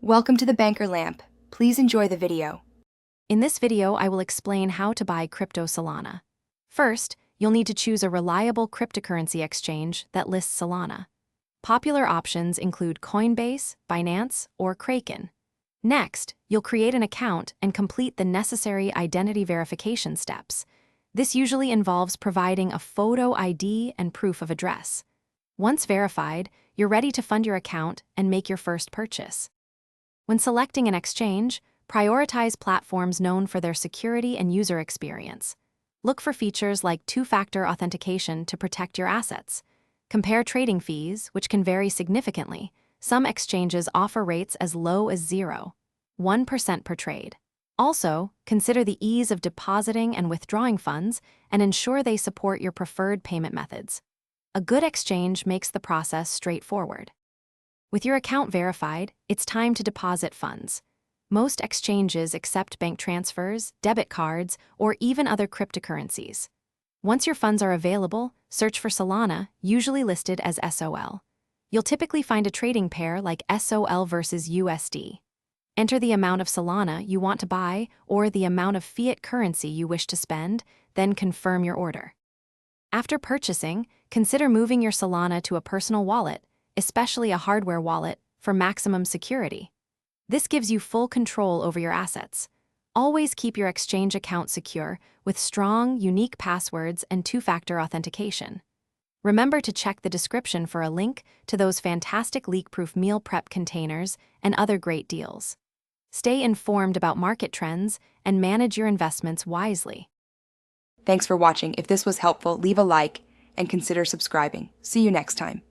Welcome to the Banker Lamp. Please enjoy the video. In this video, I will explain how to buy crypto Solana. First, you'll need to choose a reliable cryptocurrency exchange that lists Solana. Popular options include Coinbase, Binance, or Kraken. Next, you'll create an account and complete the necessary identity verification steps. This usually involves providing a photo ID and proof of address. Once verified, you're ready to fund your account and make your first purchase. When selecting an exchange, prioritize platforms known for their security and user experience. Look for features like two-factor authentication to protect your assets. Compare trading fees, which can vary significantly. Some exchanges offer rates as low as 0.1% per trade. Also, consider the ease of depositing and withdrawing funds and ensure they support your preferred payment methods. A good exchange makes the process straightforward. With your account verified, it's time to deposit funds. Most exchanges accept bank transfers, debit cards, or even other cryptocurrencies. Once your funds are available, search for Solana, usually listed as SOL. You'll typically find a trading pair like SOL versus USD. Enter the amount of Solana you want to buy or the amount of fiat currency you wish to spend, then confirm your order. After purchasing, consider moving your Solana to a personal wallet, especially a hardware wallet, for maximum security. This gives you full control over your assets. Always keep your exchange account secure with strong, unique passwords and two-factor authentication. Remember to check the description for a link to those fantastic leak-proof meal prep containers and other great deals. Stay informed about market trends and manage your investments wisely. Thanks for watching. If this was helpful, leave a like and consider subscribing. See you next time.